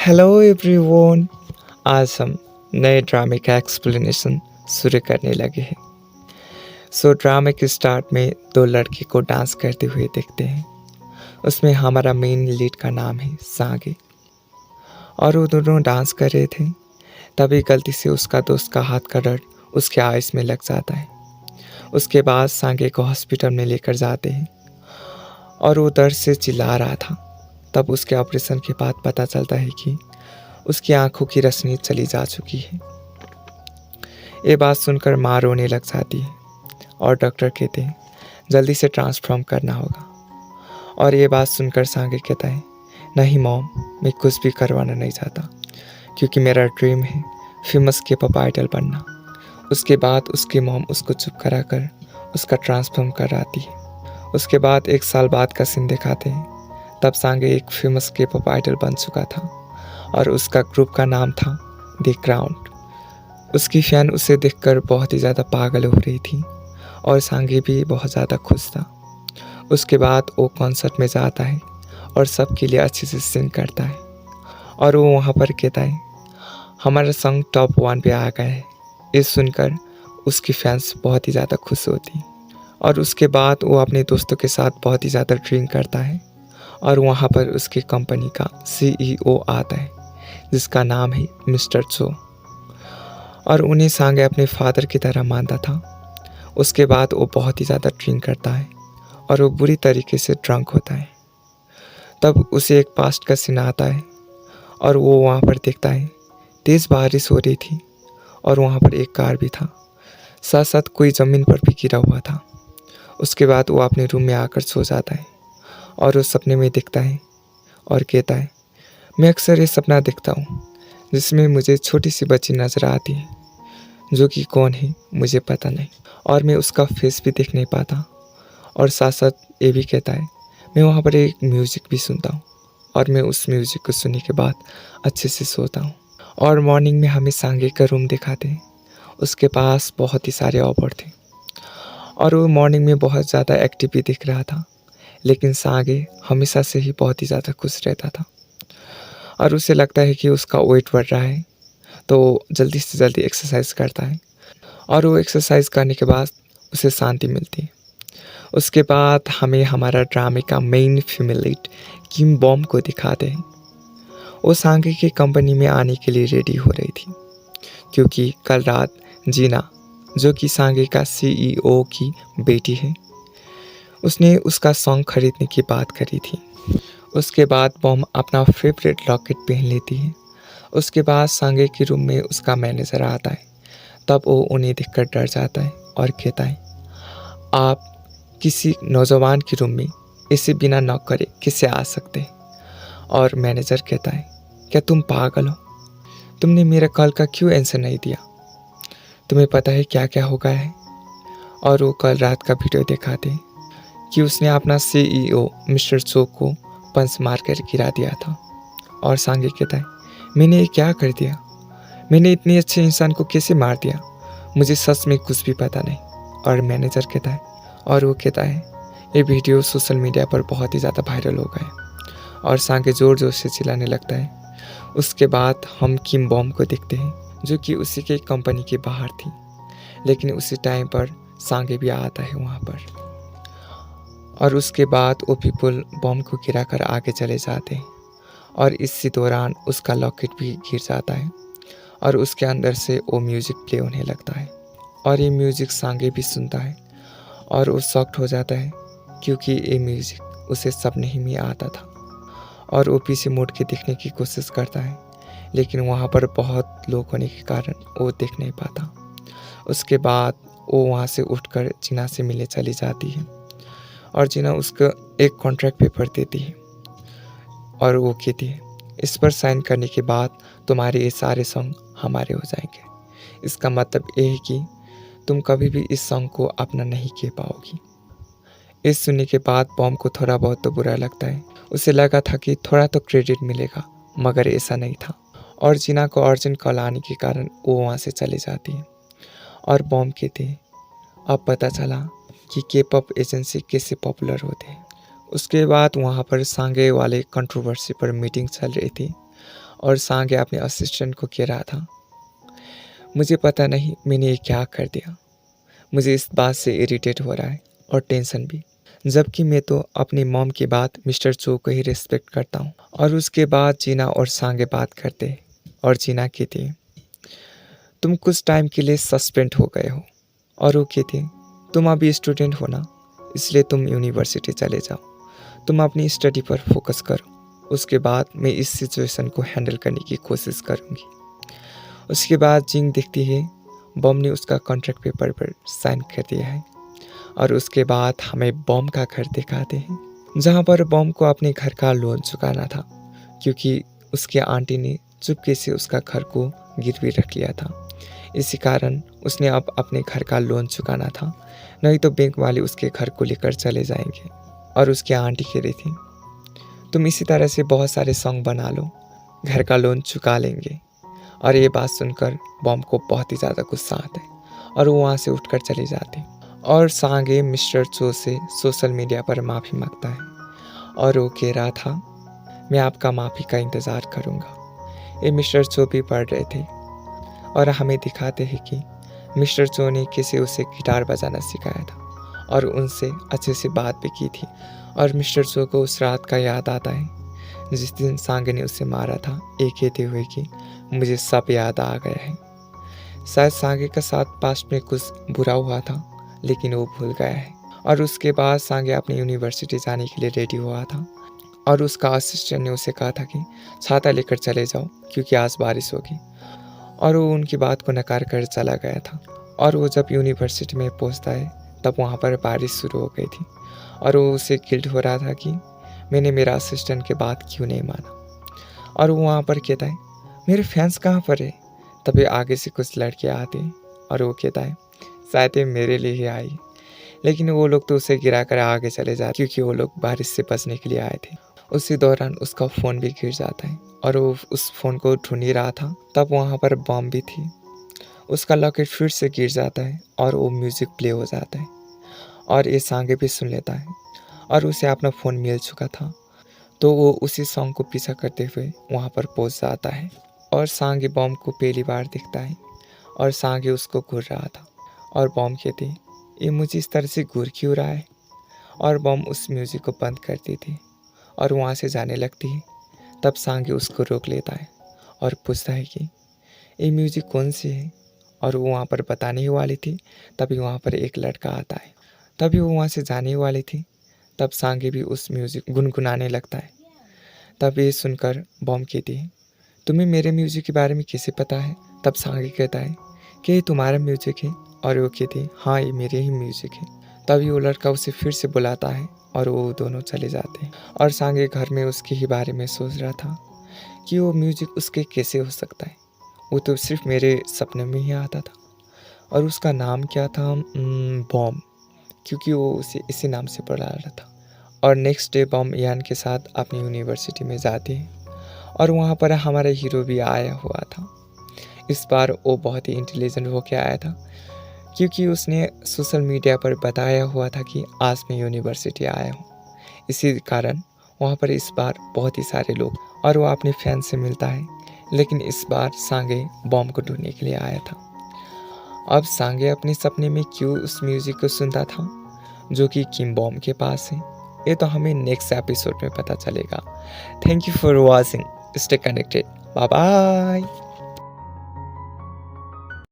Hello everyone. आज हम नए ड्रामे का एक्सप्लेनेशन शुरू करने लगे हैं। ड्रामे के स्टार्ट में दो लड़के को डांस करते हुए देखते हैं। उसमें हमारा मेन लीड का नाम है सांगे और वो दोनों डांस कर रहे थे। तभी गलती से उसका दोस्त का हाथ का डर उसके आइस में लग जाता है। उसके बाद सांगे को हॉस्पिटल में लेकर जाते हैं और वो दर्द से चिल्ला रहा था। तब उसके ऑपरेशन के बाद पता चलता है कि उसकी आंखों की रोशनी चली जा चुकी है। ये बात सुनकर माँ रोने लग जाती है और डॉक्टर कहते हैं जल्दी से ट्रांसफॉर्म करना होगा। और ये बात सुनकर सांगे कहता है नहीं मॉम, मैं कुछ भी करवाना नहीं चाहता क्योंकि मेरा ड्रीम है फेमस के पॉप आइडल बनना। उसके बाद उसकी मॉम उसको चुप करा कर उसका ट्रांसफॉर्म कराती है। उसके बाद 1 साल बाद का सीन दिखाते हैं। तब सांगे एक फेमस के पॉप आइडल बन चुका था और उसका ग्रुप का नाम था द क्राउन। उसकी फैन उसे देखकर बहुत ही ज़्यादा पागल हो रही थी और सांगे भी बहुत ज़्यादा खुश था। उसके बाद वो कॉन्सर्ट में जाता है और सबके लिए अच्छे से सिंग करता है और वो वहाँ पर कहता है हमारा सॉन्ग टॉप 1 पे आ गया है। ये सुनकर उसकी फैंस बहुत ही ज़्यादा खुश होती और उसके बाद वो अपने दोस्तों के साथ बहुत ही ज़्यादा ड्रिंक करता है और वहाँ पर उसकी कंपनी का CEO आता है जिसका नाम है मिस्टर चो और उन्हें सांगे अपने फादर की तरह मानता था। उसके बाद वो बहुत ही ज़्यादा ड्रिंक करता है और वो बुरी तरीके से ड्रंक होता है। तब उसे एक पास्ट का सीन आता है और वो वहाँ पर देखता है तेज़ बारिश हो रही थी और वहाँ पर एक कार भी था, साथ साथ कोई ज़मीन पर भी गिरा हुआ था। उसके बाद वो अपने रूम में आकर सो जाता है और वो सपने में दिखता है और कहता है मैं अक्सर ये सपना देखता हूँ जिसमें मुझे छोटी सी बच्ची नज़र आती है जो कि कौन है मुझे पता नहीं और मैं उसका फेस भी देख नहीं पाता। और साथ साथ ये भी कहता है मैं वहाँ पर एक म्यूज़िक भी सुनता हूँ और मैं उस म्यूज़िक को सुनने के बाद अच्छे से सोता हूँ। और मॉर्निंग में हमें सांगे का रूम दिखाते हैं। उसके पास बहुत ही सारे ऑफर थे और वो मॉर्निंग में बहुत ज़्यादा एक्टिव भी दिख रहा था, लेकिन सांगे हमेशा से ही बहुत ही ज़्यादा खुश रहता था और उसे लगता है कि उसका वेट बढ़ रहा है तो जल्दी से जल्दी एक्सरसाइज करता है और वो एक्सरसाइज करने के बाद उसे शांति मिलती है। उसके बाद हमें हमारा ड्रामे का मेन फीमेल लीड किम बॉम को दिखाते हैं। वो सांगे की कंपनी में आने के लिए रेडी हो रही थी क्योंकि कल रात जीना जो कि सांगे का CEO की बेटी है उसने उसका सॉन्ग खरीदने की बात करी थी। उसके बाद बॉम अपना फेवरेट लॉकेट पहन लेती है। उसके बाद सांगे के रूम में उसका मैनेजर आता है। तब वो उन्हें देखकर डर जाता है और कहता है आप किसी नौजवान के रूम में इसे बिना नॉक करे कैसे आ सकते हैं। और मैनेजर कहता है क्या तुम पागल हो, तुमने मेरा कॉल का क्यों आंसर नहीं दिया, तुम्हें पता है क्या क्या हो गया है। और वो कल रात का वीडियो दिखाते हैं कि उसने अपना CEO मिस्टर चो को पंच मार कर गिरा दिया था। और सांगे कहता है मैंने ये क्या कर दिया, मैंने इतने अच्छे इंसान को कैसे मार दिया, मुझे सच में कुछ भी पता नहीं। और मैनेजर कहता है और वो कहता है ये वीडियो सोशल मीडिया पर बहुत ही ज़्यादा वायरल हो गया और सांगे ज़ोर ज़ोर से चिल्लाने लगता है। उसके बाद हम किम बॉम को देखते हैं जो कि उसी के कंपनी के बाहर थी, लेकिन उसी टाइम पर सांगे भी आता है वहाँ पर। और उसके बाद वो पीपल बॉम्ब को गिराकर आगे चले जाते हैं और इसी दौरान उसका लॉकेट भी गिर जाता है और उसके अंदर से वो म्यूज़िक प्ले होने लगता है और ये म्यूज़िक सांगे भी सुनता है और वो शॉक्ड हो जाता है क्योंकि ये म्यूज़िक उसे सपने ही में आता था। और वो पीछे मुड़ के देखने की कोशिश करता है लेकिन वहाँ पर बहुत लोग होने के कारण वो देख नहीं पाता। उसके बाद वो वहाँ से उठकर जीना से मिलने चली जाती है और जीना उसको एक कॉन्ट्रैक्ट पेपर देती है और वो कहती है इस पर साइन करने के बाद तुम्हारे ये सारे सॉन्ग हमारे हो जाएंगे। इसका मतलब ये है कि तुम कभी भी इस सॉन्ग को अपना नहीं कह पाओगी। इस सुनने के बाद बॉम को थोड़ा बहुत तो बुरा लगता है। उसे लगा था कि थोड़ा तो क्रेडिट मिलेगा, मगर ऐसा नहीं था। और जीना को अर्जेंट कॉल आने के कारण वो वहाँ से चली जाती है और बॉम कहती है अब पता चला कि K-pop एजेंसी कैसे पॉपुलर होते हैं। उसके बाद वहाँ पर सांगे वाले कंट्रोवर्सी पर मीटिंग चल रही थी और सांगे अपने असिस्टेंट को कह रहा था, मुझे पता नहीं मैंने ये क्या कर दिया, मुझे इस बात से इरिटेट हो रहा है और टेंशन भी, जबकि मैं तो अपनी मॉम की बात मिस्टर चो को ही रिस्पेक्ट करता हूँ। और उसके बाद जीना और सांगे बात करते हैं और जीना कहती है, तुम कुछ टाइम के लिए सस्पेंड हो गए हो। और वो कहती है, तुम अभी स्टूडेंट हो ना, इसलिए तुम यूनिवर्सिटी चले जाओ, तुम अपनी स्टडी पर फोकस करो, उसके बाद मैं इस सिचुएशन को हैंडल करने की कोशिश करूँगी। उसके बाद जिंग देखती है बॉम ने उसका कॉन्ट्रैक्ट पेपर पर साइन कर दिया है। और उसके बाद हमें बॉम का घर दिखाते हैं, जहाँ पर बॉम को अपने घर का लोन चुकाना था, क्योंकि उसके आंटी ने चुपके से उसका घर को गिरवी रख लिया था। इसी कारण उसने अब अपने घर का लोन चुकाना था, नहीं तो बैंक वाले उसके घर को लेकर चले जाएंगे। और उसकी आंटी कह रही थी, तुम इसी तरह से बहुत सारे सॉन्ग बना लो, घर का लोन चुका लेंगे। और ये बात सुनकर बॉम को बहुत ही ज़्यादा गुस्सा आता है और वो वहाँ से उठकर चली जाती। और सांगे मिस्टर चो से सोशल मीडिया पर माफ़ी मांगता है और वो कह रहा था, मैं आपका माफ़ी का इंतज़ार करूँगा। ये मिस्टर चो भी पढ़ रहे थे और हमें दिखाते हैं कि मिस्टर चो ने कैसे उसे गिटार बजाना सिखाया था और उनसे अच्छे से बात भी की थी। और मिस्टर चो को उस रात का याद आता है जिस दिन सांगे ने उसे मारा था, ये कहते हुए कि मुझे सब याद आ गया है। शायद सांगे के साथ पास्ट में कुछ बुरा हुआ था, लेकिन वो भूल गया है। और उसके बाद सांगे अपनी यूनिवर्सिटी जाने के लिए रेडी हुआ था और उसका असिस्टेंट ने उसे कहा था कि छाता लेकर चले जाओ क्योंकि आज बारिश होगी। और वो उनकी बात को नकार कर चला गया था। और वो जब यूनिवर्सिटी में पहुंचता है तब वहाँ पर बारिश शुरू हो गई थी और वो उसे गिल्ट हो रहा था कि मैंने मेरा असिस्टेंट की बात क्यों नहीं माना। और वो वहाँ पर कहता है, मेरे फैंस कहाँ पर है। तभी आगे से कुछ लड़के आते हैं और वो कहता है, शायद ये मेरे लिए ही आई। लेकिन वो लोग तो उसे गिरा कर आगे चले जाते क्योंकि वो लोग बारिश से बचने के लिए आए थे। उसी दौरान उसका फ़ोन भी गिर जाता है और वो उस फ़ोन को ढूंढ ही रहा था, तब वहाँ पर बॉम्ब भी थी। उसका लॉकेट फिर से गिर जाता है और वो म्यूज़िक प्ले हो जाता है और ये सांगे भी सुन लेता है और उसे अपना फ़ोन मिल चुका था, तो वो उसी सॉन्ग को पीछा करते हुए वहाँ पर पहुँच जाता है। और सांगे बॉम्ब को पहली बार दिखता है और सांगे उसको घूर रहा था और बॉम्ब कहती, ये मुझे इस तरह से घूर क्यों रहा है। और बॉम्ब उस म्यूज़िक को बंद करती थी और वहाँ से जाने लगती है। तब सांगे उसको रोक लेता है और पूछता है कि ये म्यूज़िक कौन सी है। और वो वहाँ पर बताने ही वाली थी, तभी वहाँ पर एक लड़का आता है। तभी वो वहाँ से जाने ही वाली थी, तब सांगे भी उस म्यूज़िक गुनगुनाने लगता है। तब ये सुनकर बॉम्ब कहती है, तुम्हें मेरे म्यूज़िक के बारे में कैसे पता है। तब सांगे कहता है कि ये तुम्हारा म्यूज़िक है। और वो कहती है, हाँ ये मेरे ही म्यूज़िक है। तभी वो लड़का उसे फिर से बुलाता है और वो दोनों चले जाते हैं। और सांगे घर में उसके ही बारे में सोच रहा था कि वो म्यूज़िक उसके कैसे हो सकता है, वो तो सिर्फ मेरे सपने में ही आता था। और उसका नाम क्या था, बॉम्ब, क्योंकि वो उसे इसी नाम से बुला रहा था। और नेक्स्ट डे बॉम्ब यान के साथ अपनी यूनिवर्सिटी में जाती है और वहाँ पर हमारा हीरो भी आया हुआ था। इस बार वो बहुत ही इंटेलिजेंट होकर आया था, क्योंकि उसने सोशल मीडिया पर बताया हुआ था कि आज मैं यूनिवर्सिटी आया हूँ। इसी कारण वहाँ पर इस बार बहुत ही सारे लोग, और वो अपने फैन से मिलता है। लेकिन इस बार सांगे बॉम्ब को ढूंढने के लिए आया था। अब सांगे अपने सपने में क्यों उस म्यूज़िक को सुनता था जो कि किम बॉम्ब के पास है, ये तो हमें नेक्स्ट एपिसोड में पता चलेगा। Thank you for watching, stay connected, bye bye.